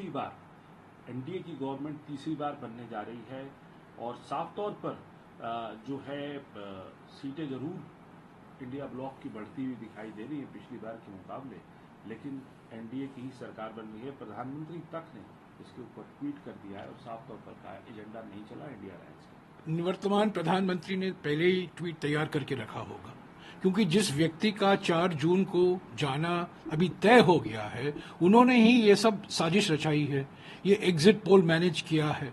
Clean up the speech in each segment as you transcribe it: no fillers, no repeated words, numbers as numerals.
तीसरी बार एनडीए की गवर्नमेंट तीसरी बार बनने जा रही है और साफ तौर पर जो है सीटें जरूर इंडिया ब्लॉक की बढ़ती हुई दिखाई दे रही है पिछली बार के मुकाबले, लेकिन एनडीए की ही सरकार बन रही है। प्रधानमंत्री तक ने इसके ऊपर ट्वीट कर दिया है और साफ तौर पर कहा एजेंडा नहीं चला इंडिया अलायंस का। निवर्तमान प्रधानमंत्री ने पहले ही ट्वीट तैयार करके रखा होगा, क्योंकि जिस व्यक्ति का 4 जून को जाना अभी तय हो गया है, उन्होंने ही ये सब साजिश रचाई है, ये एग्जिट पोल मैनेज किया है।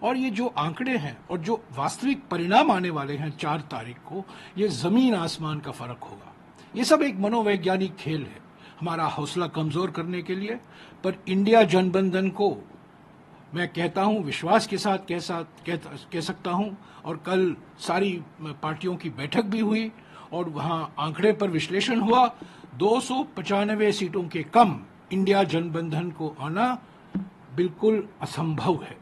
और ये जो आंकड़े हैं और जो वास्तविक परिणाम आने वाले हैं 4 तारीख को, ये जमीन आसमान का फर्क होगा। ये सब एक मनोवैज्ञानिक खेल है हमारा हौसला कमजोर करने के लिए। पर इंडिया जनबंधन को मैं कहता हूं, विश्वास के साथ कह सकता हूं। और कल सारी पार्टियों की बैठक भी हुई और वहां आंकड़े पर विश्लेषण हुआ। 295 सीटों के कम इंडिया जनबंधन को आना बिल्कुल असंभव है।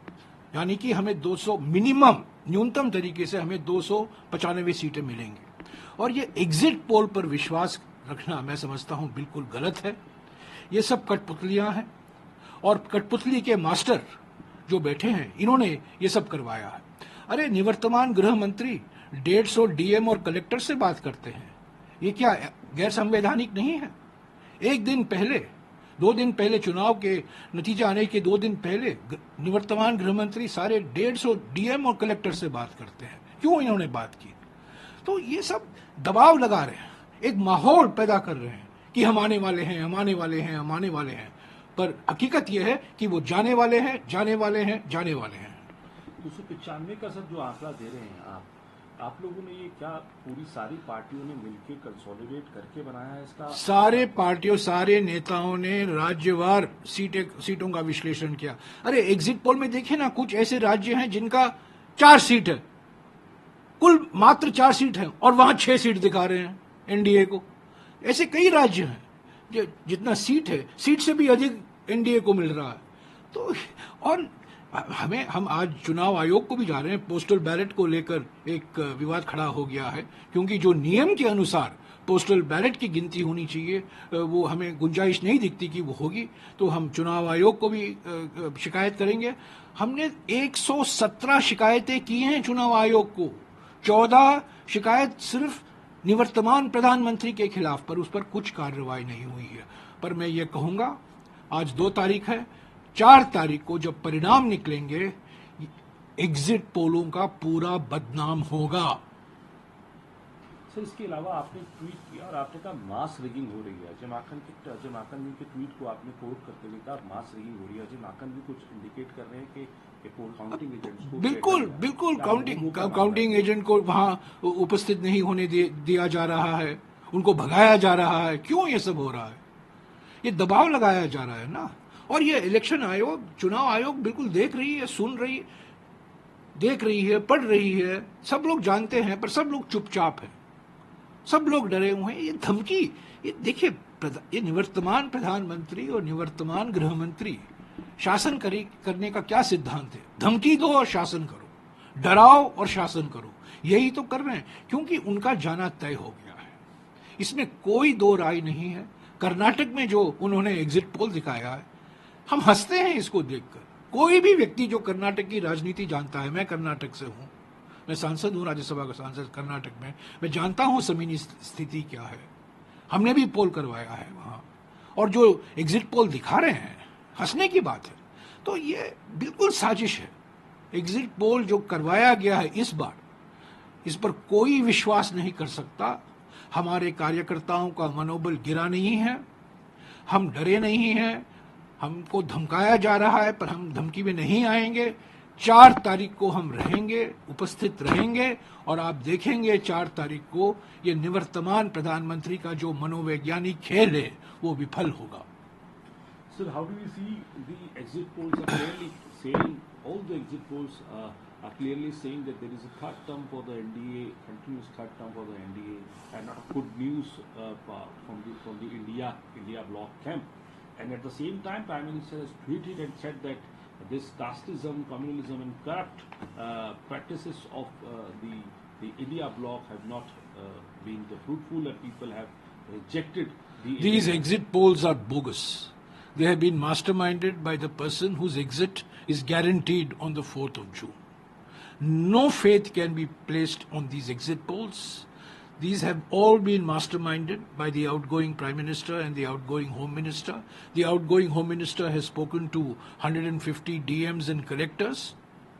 यानी कि हमें 200 मिनिमम, न्यूनतम तरीके से हमें 295 सीटें मिलेंगी। और ये एग्जिट पोल पर विश्वास रखना मैं समझता हूं बिल्कुल गलत है। ये सब कठपुतलियां हैं और कठपुतली के मास्टर जो बैठे हैं, इन्होंने ये सब करवाया है। अरे निवर्तमान गृह मंत्री 150 डीएम और कलेक्टर से बात करते हैं, ये क्या गैर संवैधानिक नहीं है? एक दिन पहले, 2 दिन पहले, चुनाव के नतीजे आने के 2 दिन पहले निवर्तमान गृह मंत्री सारे 150 डीएम और कलेक्टर से बात करते हैं। क्यों इन्होंने बात की? तो ये सब दबाव लगा रहे हैं, एक माहौल पैदा कर रहे हैं कि हम आने वाले हैं, हम आने वाले हैं, हम आने वाले हैं। पर हकीकत यह है कि वो जाने वाले हैं, जाने वाले हैं, जाने वाले हैं। 295 का सर जो आंकड़ा दे रहे हैं आप लोगों ने ये क्या पूरी सारी पार्टियों ने मिलकर कंसोलिडेट करके बनाया है इसका? सारे पार्टियों, सारे नेताओं ने राज्यवार सीटों का विश्लेषण किया। अरे एग्जिट पोल में देखे ना, कुछ ऐसे राज्य हैं जिनका 4 सीट है, कुल मात्र 4 सीट है और वहां 6 सीट दिखा रहे हैं एनडीए को। ऐसे कई राज्य हैं जितना सीट है, सीट से भी अधिक एनडीए को मिल रहा है। तो और हम आज चुनाव आयोग को भी जा रहे हैं। पोस्टल बैलेट को लेकर एक विवाद खड़ा हो गया है, क्योंकि जो नियम के अनुसार पोस्टल बैलेट की गिनती होनी चाहिए, वो हमें गुंजाइश नहीं दिखती कि वो होगी। तो हम चुनाव आयोग को भी शिकायत करेंगे। हमने 117 शिकायतें की हैं चुनाव आयोग को, 14 शिकायत सिर्फ निवर्तमान प्रधानमंत्री के खिलाफ, पर उस पर कुछ कार्रवाई नहीं हुई है। पर मैं ये कहूंगा, आज 2 तारीख है, 4 तारीख को जब परिणाम निकलेंगे, एग्जिट पोलों का पूरा बदनाम होगा। सर इसके अलावा आपने ट्वीट किया और आपने कहा मास रिगिंग हो रही है। अजय माकन जी के ट्वीट को आपने कोट करते हुए कहा मास रिगिंग हो रही है। अजय माकन भी कुछ इंडिकेट कर रहे हैं कि काउंटिंग एजेंट्स को बिल्कुल काउंटिंग एजेंट को वहां उपस्थित नहीं होने दिया जा रहा है, उनको भगाया जा रहा है। क्यों ये सब हो रहा है? ये दबाव लगाया जा रहा है ना। और ये इलेक्शन आयोग, चुनाव आयोग बिल्कुल देख रही है, सुन रही, देख रही है, पढ़ रही है। सब लोग जानते हैं, पर सब लोग चुपचाप हैं, सब लोग डरे हुए हैं। ये धमकी, ये देखिए, ये निवर्तमान प्रधानमंत्री और निवर्तमान गृह मंत्री शासन करने का क्या सिद्धांत है? धमकी दो और शासन करो, डराओ और शासन करो। यही तो कर रहे हैं, क्योंकि उनका जाना तय हो गया है, इसमें कोई 2 राय नहीं है। कर्नाटक में जो उन्होंने एग्जिट पोल दिखाया है, हम हंसते हैं इसको देखकर। कोई भी व्यक्ति जो कर्नाटक की राजनीति जानता है, मैं कर्नाटक से हूं, मैं सांसद हूं, राज्यसभा का सांसद कर्नाटक में, मैं जानता हूं जमीनी स्थिति क्या है। हमने भी पोल करवाया है वहां, और जो एग्जिट पोल दिखा रहे हैं, हंसने की बात है। तो ये बिल्कुल साजिश है। एग्जिट पोल जो करवाया गया है इस बार, इस पर कोई विश्वास नहीं कर सकता। हमारे कार्यकर्ताओं का मनोबल गिरा नहीं है, हम डरे नहीं हैं। हमको धमकाया जा रहा है, पर हम धमकी में नहीं आएंगे। 4 तारीख को हम रहेंगे, उपस्थित रहेंगे, और आप देखेंगे 4 तारीख को ये निवर्तमान प्रधानमंत्री का जो मनोवैज्ञानिक खेल है वो विफल होगा। Sir, how do you see the exit polls are clearly saying, all the exit polls are clearly saying that there is a third term for the NDA, continuous third term for the NDA, and not good news from the India bloc camp. And at the same time, Prime Minister has tweeted and said that this casteism, communalism, and corrupt practices of the India bloc have not been fruitful, and people have rejected These exit polls are bogus. they have been masterminded by the person whose exit is guaranteed on the 4th of June. No faith can be placed on these exit polls. These have all been masterminded by the outgoing Prime Minister and the outgoing Home Minister. The outgoing Home Minister has spoken to 150 DMs and collectors.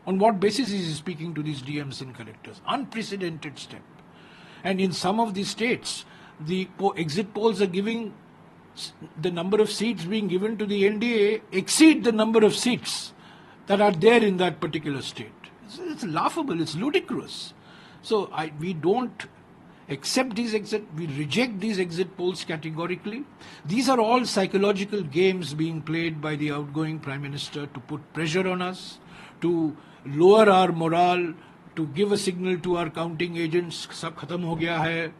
On what basis is he speaking to these DMs and collectors? Unprecedented step. And in some of these states, the exit polls are giving the number of seats being given to the NDA exceed the number of seats that are there in that particular state. It's laughable, it's ludicrous. So we don't accept these we reject these exit polls categorically. These are all psychological games being played by the outgoing Prime Minister to put pressure on us, to lower our morale, to give a signal to our counting agents, sab khatam ho gaya hai.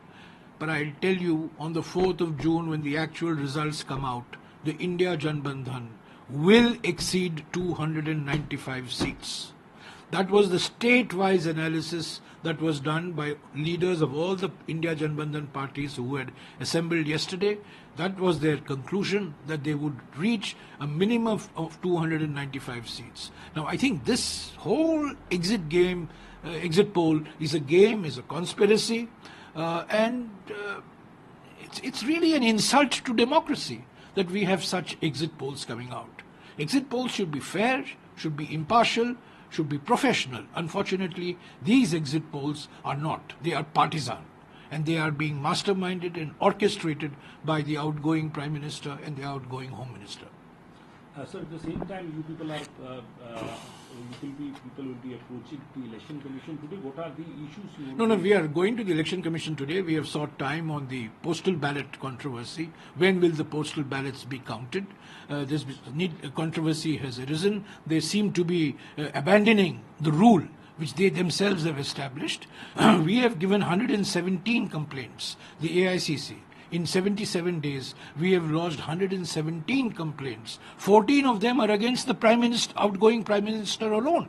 But I'll tell you, on the 4th of June, when the actual results come out, the India Janbandhan will exceed 295 seats. That was the state-wise analysis that was done by leaders of all the India Janbandhan parties who had assembled yesterday. That was their conclusion, that they would reach a minimum of 295 seats. Now, I think this whole exit poll is a game, is a conspiracy, and it's really an insult to democracy that we have such exit polls coming out. Exit polls should be fair, should be impartial, should be professional. Unfortunately, these exit polls are not. They are partisan, and they are being masterminded and orchestrated by the outgoing Prime Minister and the outgoing Home Minister. Sir, at the same time, you people will be approaching the Election Commission today. What are the issues you want No, we are going to the Election Commission today. We have sought time on the postal ballot controversy. When will the postal ballots be counted? This controversy has arisen. They seem to be abandoning the rule which they themselves have established. We have given 117 complaints, the AICC. In 77 days, we have lodged 117 complaints. 14 of them are against the outgoing Prime Minister alone.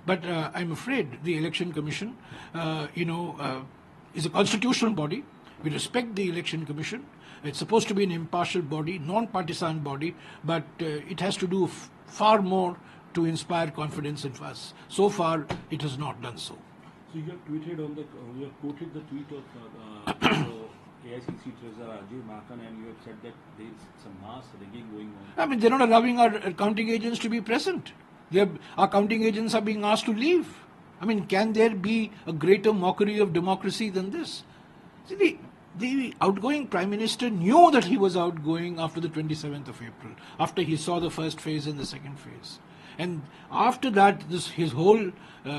But I'm afraid the Election Commission, is a constitutional body. We respect the Election Commission. It's supposed to be an impartial body, non-partisan body, but it has to do far more to inspire confidence in us. So far, it has not done so. So you have quoted the tweet of AICC Treasurer Ajay Makan, and you have said that there is some mass rigging going on. I mean, they're not allowing our counting agents to be present. Our counting agents are being asked to leave. I mean, can there be a greater mockery of democracy than this? See, the outgoing Prime Minister knew that he was outgoing after the 27th of April, after he saw the first phase and the second phase. And after that, his whole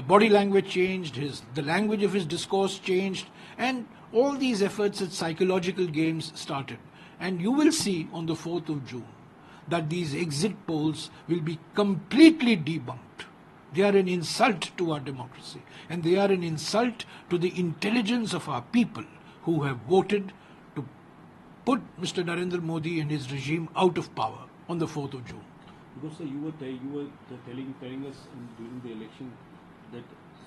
body language changed, the language of his discourse changed, and all these efforts at psychological games started. And you will see on the 4th of June that these exit polls will be completely debunked. They are an insult to our democracy, and they are an insult to the intelligence of our people who have voted to put Mr. Narendra Modi and his regime out of power on the 4th of June. Because sir, you were telling us during the election that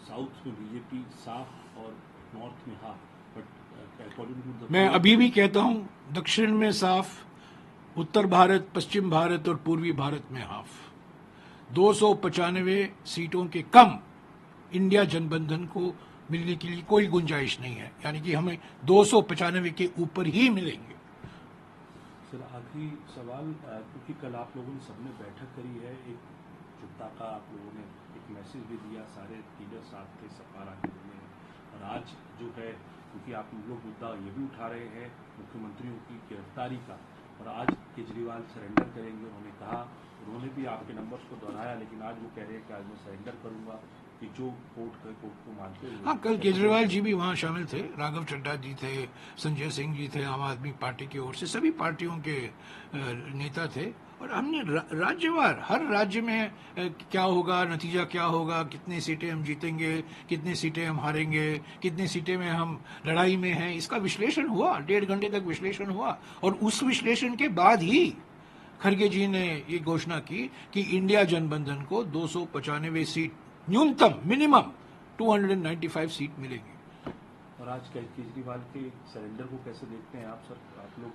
South में BJP साफ और North में half. मैं अभी भी कहता हूं, दक्षिण में साफ, उत्तर भारत, पश्चिम भारत और पूर्वी भारत में हाफ. 295 सीटों के कम इंडिया जनबंधन को मिलने के लिए कोई गुंजाइश नहीं है. यानी कि हमें 295 के ऊपर ही मिलेंगे. सर, आखिरी सवाल, क्योंकि कल आप लोगों ने सबने बैठक करी है, एक जुटता का आप लोगों ने एक मैसेज भी दिया, सारे लीडर साथ थे, सपा राजनीति में, और आज जो है, क्योंकि आप लोग मुद्दा ये भी उठा रहे हैं मुख्यमंत्रियों की गिरफ्तारी का, और आज केजरीवाल सरेंडर करेंगे, उन्होंने भी आपके नंबर्स को दोहराया, लेकिन आज वो कह रहे हैं कि आज मैं सरेंडर करूंगा, कि जो कोर्ट को मानते हुए. हाँ, कल केजरीवाल जी भी वहाँ शामिल थे, राघव चड्ढा जी थे, संजय सिंह जी थे, आम आदमी पार्टी की ओर से सभी पार्टियों के नेता थे, और हमने राज्यवार हर राज्य में क्या होगा, नतीजा क्या होगा, कितनी सीटें हम जीतेंगे, कितनी सीटें हम हारेंगे, कितनी सीटें में हम लड़ाई में हैं, इसका विश्लेषण हुआ. 1.5 घंटे तक विश्लेषण हुआ, और उस विश्लेषण के बाद ही खड़गे जी ने ये घोषणा की कि इंडिया जनबंधन को 295 सीट न्यूनतम, मिनिमम 295 सीट मिलेगी. और आज केजरीवाल के सरेंडर को कैसे देखते हैं आप सर? आप लोग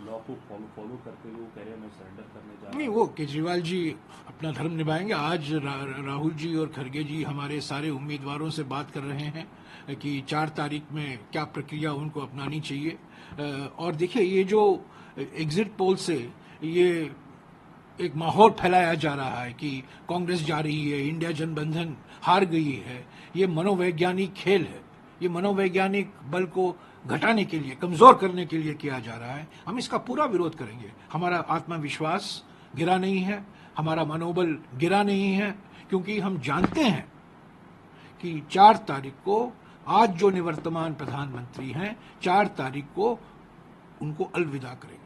लॉ को फॉलो करते हुए वो कह रहे हैं मैं सरेंडर करने जा रहा नहीं, हूं। वो केजरीवाल जी अपना धर्म निभाएंगे। आज राहुल जी और खड़गे जी हमारे सारे उम्मीदवारों से बात कर रहे हैं कि 4 तारीख में क्या प्रक्रिया उनको अपनानी चाहिए। और देखिए, ये जो एग्जिट पोल से ये एक माहौल फैलाया जा रहा है कि कांग्रेस जा रही है, इंडिया गठबंधन हार गई है, ये मनोवैज्ञानिक खेल है। ये मनोवैज्ञानिक बल को घटाने के लिए, कमजोर करने के लिए किया जा रहा है। हम इसका पूरा विरोध करेंगे। हमारा आत्मविश्वास गिरा नहीं है, हमारा मनोबल गिरा नहीं है, क्योंकि हम जानते हैं कि 4 तारीख को आज जो निवर्तमान प्रधानमंत्री हैं, 4 तारीख को उनको अलविदा करेंगे।